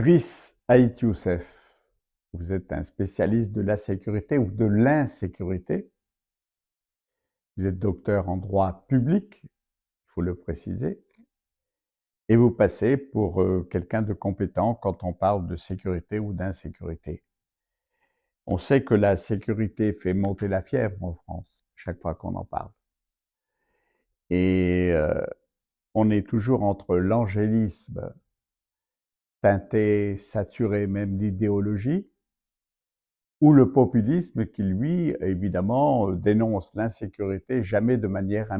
Driss Ait Youssef, vous êtes un spécialiste de la sécurité ou de l'insécurité. Vous êtes docteur en droit public, il faut le préciser, et vous passez pour quelqu'un de compétent quand on parle de sécurité ou d'insécurité. On sait que la sécurité fait monter la fièvre en France, chaque fois qu'on en parle. Et on est toujours entre l'angélisme teinté, saturé même d'idéologie, ou le populisme qui, lui, évidemment, dénonce l'insécurité jamais de manière,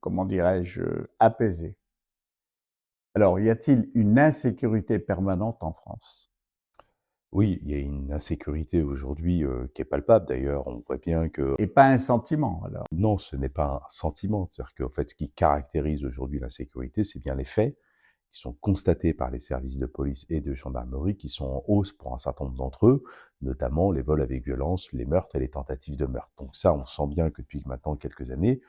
comment dirais-je, apaisée. Alors, y a-t-il une insécurité permanente en France? Oui, il y a une insécurité aujourd'hui qui est palpable d'ailleurs. On voit bien que Et pas un sentiment, alors? non, ce n'est pas un sentiment. C'est-à-dire qu'en fait, ce qui caractérise aujourd'hui l'insécurité, c'est bien les faits qui sont constatés par les services de police et de gendarmerie qui sont en hausse pour un certain nombre d'entre eux, notamment les vols avec violence, les meurtres et les tentatives de meurtre. Donc ça, on sent bien que depuis maintenant quelques années,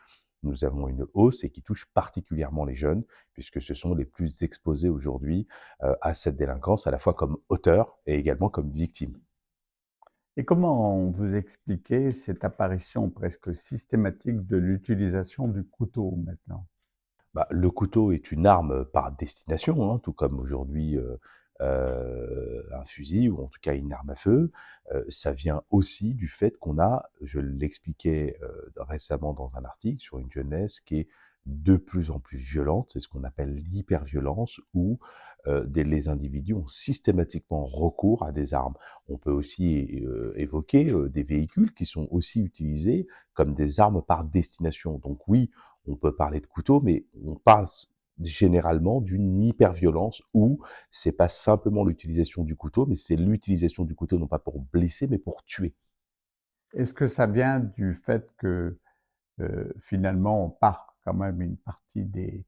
nous avons une hausse et qui touche particulièrement les jeunes, puisque ce sont les plus exposés aujourd'hui à cette délinquance, à la fois comme auteurs et également comme victimes. Et comment vous expliquez cette apparition presque systématique de l'utilisation du couteau maintenant? Bah, le couteau est une arme par destination, hein, tout comme aujourd'hui un fusil ou en tout cas une arme à feu. Ça vient aussi du fait qu'on a, je l'expliquais récemment dans un article sur une jeunesse qui est de plus en plus violente, c'est ce qu'on appelle l'hyperviolence, où les individus ont systématiquement recours à des armes. On peut aussi évoquer des véhicules qui sont aussi utilisés comme des armes par destination. Donc oui, on peut parler de couteau, mais on parle généralement d'une hyperviolence où c'est pas simplement l'utilisation du couteau, mais c'est l'utilisation du couteau non pas pour blesser, mais pour tuer. Est-ce que ça vient du fait que finalement, on part quand même une partie des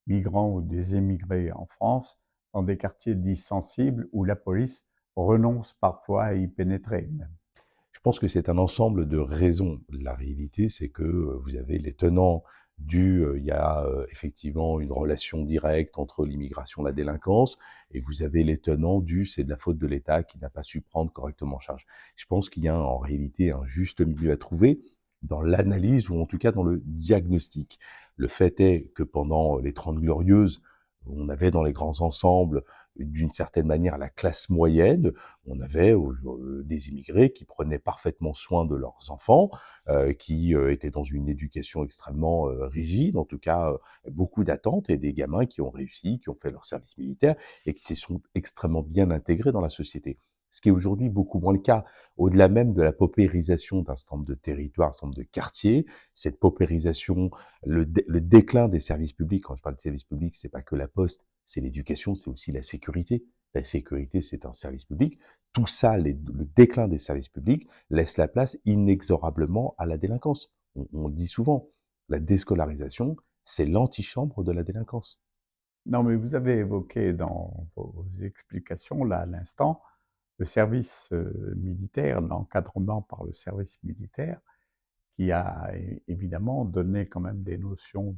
migrants ou des émigrés en France dans des quartiers dits sensibles où la police renonce parfois à y pénétrer même? Je pense que c'est un ensemble de raisons. La réalité, c'est que vous avez les tenants il y a effectivement une relation directe entre l'immigration et la délinquance, et vous avez les tenants c'est de la faute de l'État qui n'a pas su prendre correctement en charge. Je pense qu'il y a en réalité un juste milieu à trouver dans l'analyse ou en tout cas dans le diagnostic. Le fait est que pendant les 30 glorieuses, on avait dans les grands ensembles, d'une certaine manière, la classe moyenne. On avait des immigrés qui prenaient parfaitement soin de leurs enfants, qui étaient dans une éducation extrêmement rigide, en tout cas beaucoup d'attentes, et des gamins qui ont réussi, qui ont fait leur service militaire et qui se sont extrêmement bien intégrés dans la société. Ce qui est aujourd'hui beaucoup moins le cas. Au-delà même de la paupérisation d'un certain nombre de territoires, un certain nombre de quartiers, cette paupérisation, le déclin des services publics, quand je parle de services publics, c'est pas que la poste, c'est l'éducation, c'est aussi la sécurité. La sécurité, c'est un service public. Tout ça, le déclin des services publics, laisse la place inexorablement à la délinquance. On le dit souvent, la déscolarisation, c'est l'antichambre de la délinquance. Non, mais vous avez évoqué dans vos explications, là, à l'instant, le service militaire, l'encadrement par le service militaire, qui a évidemment donné quand même des notions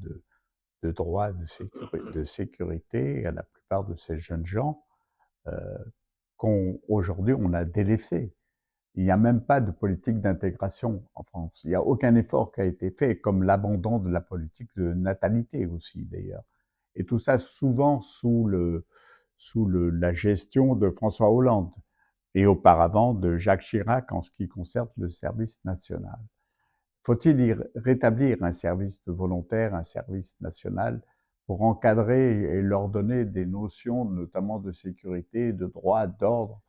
de droit, de sécurité à la plupart de ces jeunes gens qu'aujourd'hui on a délaissés. Il n'y a même pas de politique d'intégration en France. Il n'y a aucun effort qui a été fait, comme l'abandon de la politique de natalité aussi d'ailleurs. Et tout ça souvent la gestion de François Hollande et auparavant de Jacques Chirac en ce qui concerne le service national. Faut-il y rétablir un service volontaire, un service national, pour encadrer et leur donner des notions, notamment de sécurité, de droit, d'ordre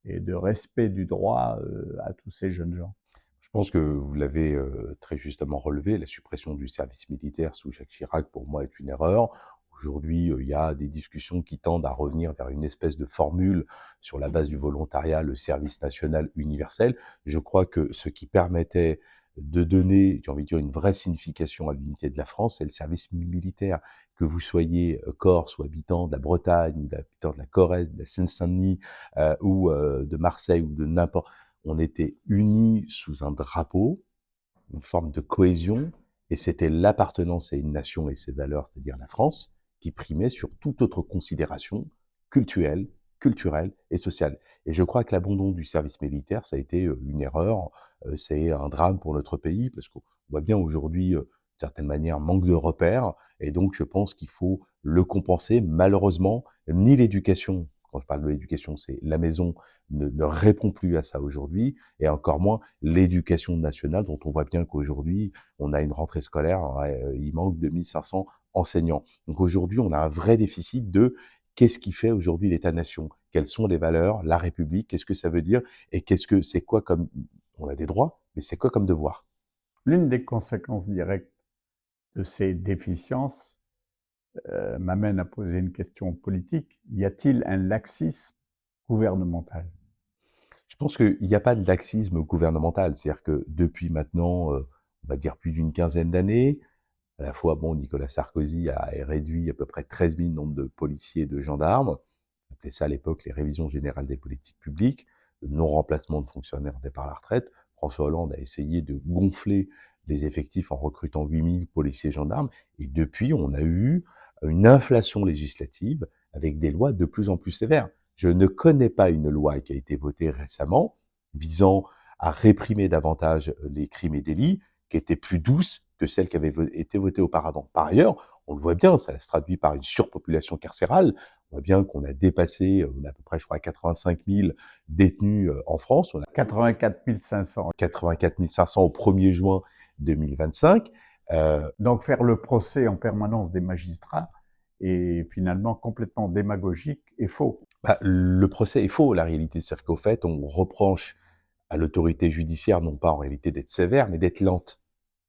et de respect du droit à tous ces jeunes gens? Je pense que vous l'avez très justement relevé, la suppression du service militaire sous Jacques Chirac, pour moi, est une erreur. Aujourd'hui, il y a des discussions qui tendent à revenir vers une espèce de formule sur la base du volontariat, le service national universel. Je crois que ce qui permettait de donner, j'ai envie de dire, une vraie signification à l'unité de la France, c'est le service militaire. Que vous soyez corse ou habitant de la Bretagne, ou habitant de la Corrèze, de la Seine-Saint-Denis, ou de Marseille, ou de n'importe, on était unis sous un drapeau, une forme de cohésion, et c'était l'appartenance à une nation et ses valeurs, c'est-à-dire la France, qui primait sur toute autre considération culturelle et sociale. Et je crois que l'abandon du service militaire, ça a été une erreur, c'est un drame pour notre pays, parce qu'on voit bien aujourd'hui, d'une certaine manière, manque de repères, et donc je pense qu'il faut le compenser. Malheureusement, ni l'éducation, quand je parle de l'éducation, c'est la maison, ne répond plus à ça aujourd'hui, et encore moins l'éducation nationale, dont on voit bien qu'aujourd'hui, on a une rentrée scolaire, il manque 2500 enseignants. Donc aujourd'hui, on a un vrai déficit de qu'est-ce qui fait aujourd'hui l'État-nation? Quelles sont les valeurs? La République, qu'est-ce que ça veut dire? Et c'est quoi comme, on a des droits, mais c'est quoi comme devoir? L'une des conséquences directes de ces déficiences m'amène à poser une question politique. Y a-t-il un laxisme gouvernemental? Je pense qu'il n'y a pas de laxisme gouvernemental. C'est-à-dire que depuis maintenant, on va dire plus d'une quinzaine d'années, à la fois, bon, Nicolas Sarkozy a réduit à peu près 13 000 le nombre de policiers et de gendarmes. On appelait ça à l'époque les révisions générales des politiques publiques, le non-remplacement de fonctionnaires au départ à la retraite. François Hollande a essayé de gonfler les effectifs en recrutant 8 000 policiers et gendarmes. Et depuis, on a eu une inflation législative avec des lois de plus en plus sévères. Je ne connais pas une loi qui a été votée récemment visant à réprimer davantage les crimes et délits, qui était plus douce que celle qui avait été votée auparavant. Par ailleurs, on le voit bien, ça se traduit par une surpopulation carcérale. On voit bien qu'on a dépassé, on a à peu près, je crois, 85 000 détenus en France. On a 84 500. 84 500 au 1er juin 2025. Donc faire le procès en permanence des magistrats est finalement complètement démagogique et faux. Le procès est faux, la réalité. C'est-à-dire qu'au fait, on reproche à l'autorité judiciaire, non pas en réalité d'être sévère, mais d'être lente.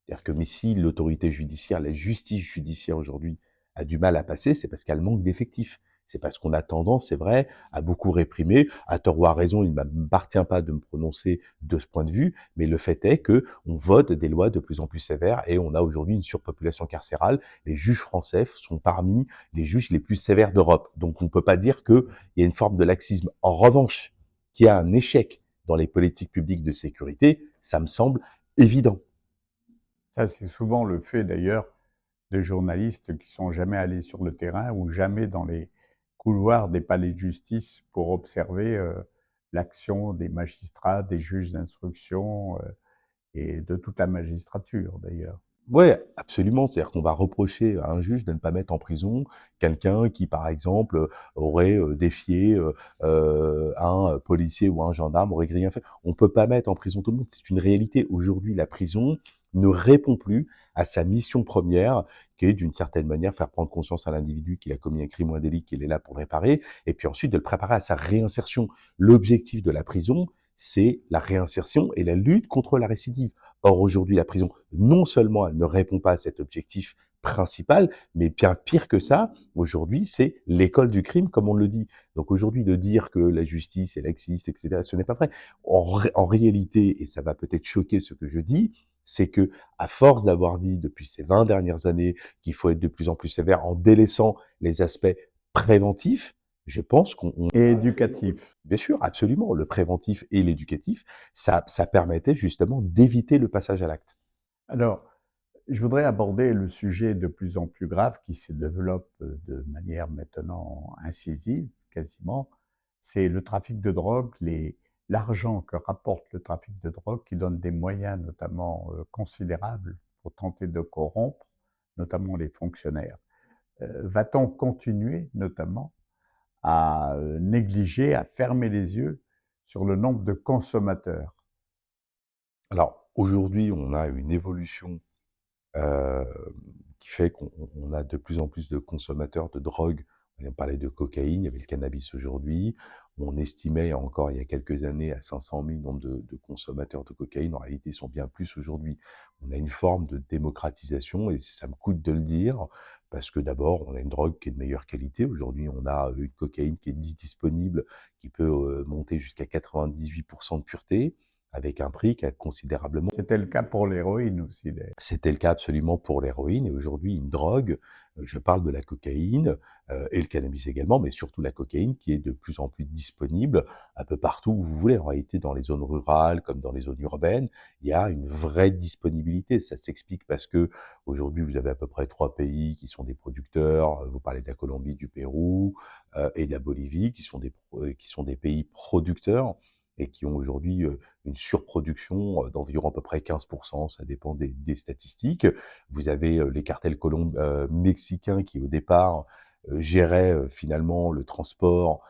C'est-à-dire que mais si l'autorité judiciaire, la justice judiciaire aujourd'hui a du mal à passer, c'est parce qu'elle manque d'effectifs. C'est parce qu'on a tendance, c'est vrai, à beaucoup réprimer. À tort ou à raison, il ne m'appartient pas de me prononcer de ce point de vue, mais le fait est que on vote des lois de plus en plus sévères et on a aujourd'hui une surpopulation carcérale. Les juges français sont parmi les juges les plus sévères d'Europe. Donc on ne peut pas dire qu'il y a une forme de laxisme. En revanche, qu'il y a un échec dans les politiques publiques de sécurité, ça me semble évident. Ça, c'est souvent le fait d'ailleurs de journalistes qui sont jamais allés sur le terrain ou jamais dans les couloirs des palais de justice pour observer l'action des magistrats, des juges d'instruction et de toute la magistrature d'ailleurs. Ouais, absolument. C'est-à-dire qu'on va reprocher à un juge de ne pas mettre en prison quelqu'un qui, par exemple, aurait défié un policier ou un gendarme, aurait rien fait. On peut pas mettre en prison tout le monde. C'est une réalité. Aujourd'hui, la prison ne répond plus à sa mission première, qui est d'une certaine manière faire prendre conscience à l'individu qu'il a commis un crime ou un délit, qu'il est là pour le réparer, et puis ensuite de le préparer à sa réinsertion. L'objectif de la prison, c'est la réinsertion et la lutte contre la récidive. Or, aujourd'hui, la prison, non seulement elle ne répond pas à cet objectif principal, mais bien pire que ça, aujourd'hui, c'est l'école du crime, comme on le dit. Donc aujourd'hui, de dire que la justice est laxiste, etc., ce n'est pas vrai. En réalité, et ça va peut-être choquer ce que je dis, c'est que, à force d'avoir dit depuis ces 20 dernières années qu'il faut être de plus en plus sévère en délaissant les aspects préventifs, je pense Et éducatif. bien sûr, absolument, le préventif et l'éducatif, ça permettait justement d'éviter le passage à l'acte. Alors, je voudrais aborder le sujet de plus en plus grave qui se développe de manière maintenant incisive, quasiment. C'est le trafic de drogue, l'argent que rapporte le trafic de drogue qui donne des moyens notamment considérables pour tenter de corrompre, notamment les fonctionnaires. Va-t-on continuer notamment à négliger, à fermer les yeux sur le nombre de consommateurs? Alors, aujourd'hui, on a une évolution euh, qui fait qu'on a de plus en plus de consommateurs de drogue. On parlait de cocaïne, il y avait le cannabis aujourd'hui. On estimait encore il y a quelques années à 500 000 nombre de consommateurs de cocaïne. En réalité, ils sont bien plus aujourd'hui. On a une forme de démocratisation et ça me coûte de le dire parce que d'abord, on a une drogue qui est de meilleure qualité. Aujourd'hui, on a une cocaïne qui est disponible, qui peut monter jusqu'à 98% de pureté. avec un prix qui a considérablement. C'était le cas pour l'héroïne aussi, d'ailleurs. C'était le cas absolument pour l'héroïne et aujourd'hui une drogue, je parle de la cocaïne et le cannabis également, mais surtout la cocaïne qui est de plus en plus disponible un peu partout où vous voulez. En réalité, dans les zones rurales comme dans les zones urbaines, il y a une vraie disponibilité. Ça s'explique parce que aujourd'hui vous avez à peu près 3 pays qui sont des producteurs. Vous parlez de la Colombie, du Pérou et de la Bolivie qui sont des pays producteurs et qui ont aujourd'hui une surproduction d'environ à peu près 15%, ça dépend des statistiques. Vous avez les cartels mexicains qui, au départ, géraient finalement le transport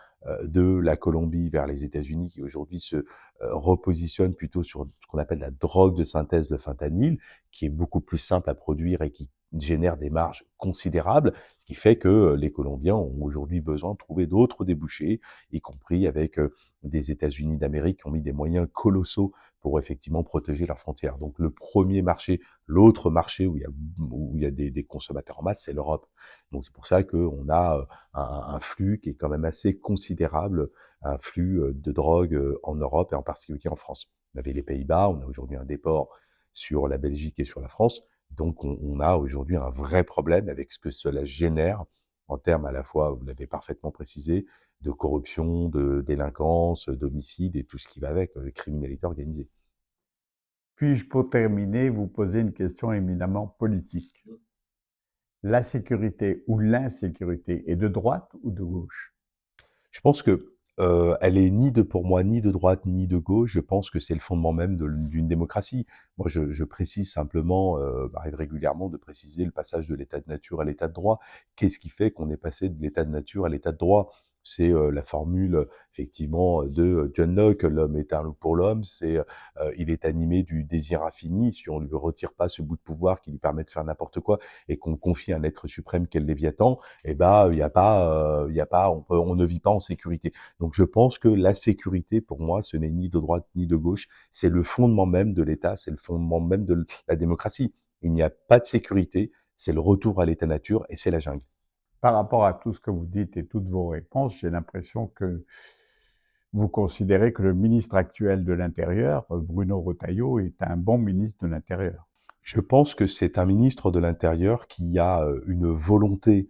de la Colombie vers les États-Unis, qui aujourd'hui se repositionnent plutôt sur ce qu'on appelle la drogue de synthèse, le fentanyl, qui est beaucoup plus simple à produire et qui génère des marges considérables, ce qui fait que les Colombiens ont aujourd'hui besoin de trouver d'autres débouchés, y compris avec des États-Unis d'Amérique qui ont mis des moyens colossaux pour effectivement protéger leurs frontières. Donc le premier marché, l'autre marché où il y a des consommateurs en masse, c'est l'Europe. Donc c'est pour ça qu'on a un flux qui est quand même assez considérable, un flux de drogue en Europe et en particulier en France. On avait les Pays-Bas, on a aujourd'hui un déport sur la Belgique et sur la France. Donc on a aujourd'hui un vrai problème avec ce que cela génère en termes à la fois, vous l'avez parfaitement précisé, de corruption, de délinquance, d'homicide et tout ce qui va avec, criminalité organisée. Puis-je, pour terminer, vous poser une question éminemment politique? La sécurité ou l'insécurité est de droite ou de gauche? Je pense que elle est pour moi ni de droite ni de gauche. Je pense que c'est le fondement même d'une démocratie. Moi, je précise simplement, m'arrive régulièrement de préciser le passage de l'état de nature à l'état de droit. Qu'est-ce qui fait qu'on est passé de l'état de nature à l'état de droit? C'est la formule effectivement de John Locke, l'homme est un loup pour l'homme. C'est il est animé du désir infini. Si on lui retire pas ce bout de pouvoir qui lui permet de faire n'importe quoi et qu'on confie à un être suprême qu'est le Léviathan, eh ben il y a pas, on ne vit pas en sécurité. Donc je pense que la sécurité, pour moi, ce n'est ni de droite ni de gauche. C'est le fondement même de l'État, c'est le fondement même de la démocratie. Il n'y a pas de sécurité, c'est le retour à l'état nature et c'est la jungle. Par rapport à tout ce que vous dites et toutes vos réponses, j'ai l'impression que vous considérez que le ministre actuel de l'Intérieur, Bruno Retailleau, est un bon ministre de l'Intérieur. Je pense que c'est un ministre de l'Intérieur qui a une volonté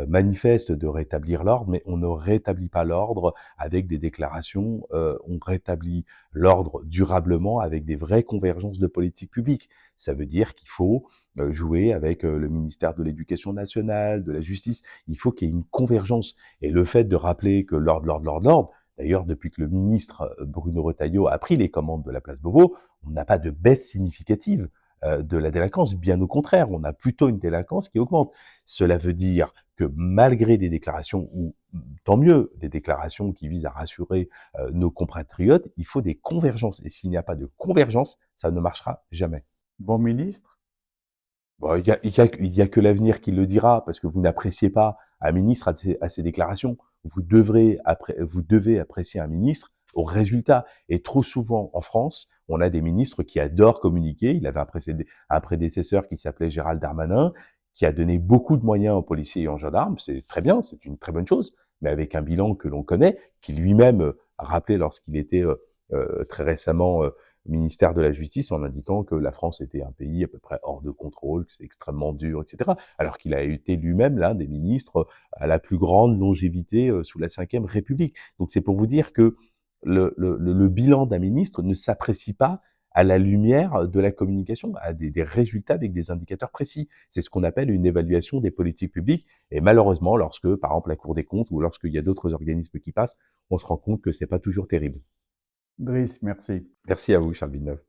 manifeste de rétablir l'ordre, mais on ne rétablit pas l'ordre avec des déclarations, on rétablit l'ordre durablement avec des vraies convergences de politique publique. Ça veut dire qu'il faut jouer avec le ministère de l'Éducation nationale, de la Justice, il faut qu'il y ait une convergence. Et le fait de rappeler que l'ordre, d'ailleurs, depuis que le ministre Bruno Retailleau a pris les commandes de la place Beauvau, on n'a pas de baisse significative de la délinquance. Bien au contraire, on a plutôt une délinquance qui augmente. Cela veut dire que malgré des déclarations, ou tant mieux, des déclarations qui visent à rassurer nos compatriotes, il faut des convergences. Et s'il n'y a pas de convergence, ça ne marchera jamais. Bon ministre? Bon, il y a que l'avenir qui le dira, parce que vous n'appréciez pas un ministre à ses déclarations. Vous devez apprécier un ministre au résultat. Et trop souvent, en France, on a des ministres qui adorent communiquer. Il avait un prédécesseur qui s'appelait Gérald Darmanin, qui a donné beaucoup de moyens aux policiers et aux gendarmes. C'est très bien, c'est une très bonne chose, mais avec un bilan que l'on connaît, qui lui-même a rappelé lorsqu'il était très récemment ministère de la Justice, en indiquant que la France était un pays à peu près hors de contrôle, que c'est extrêmement dur, etc. Alors qu'il a été lui-même l'un des ministres à la plus grande longévité sous la Ve République. Donc c'est pour vous dire que le bilan d'un ministre ne s'apprécie pas à la lumière de la communication, à des résultats avec des indicateurs précis. C'est ce qu'on appelle une évaluation des politiques publiques. Et malheureusement, lorsque, par exemple, la Cour des comptes ou lorsqu'il y a d'autres organismes qui passent, on se rend compte que c'est pas toujours terrible. Driss, merci. Merci à vous, Charles Villeneuve.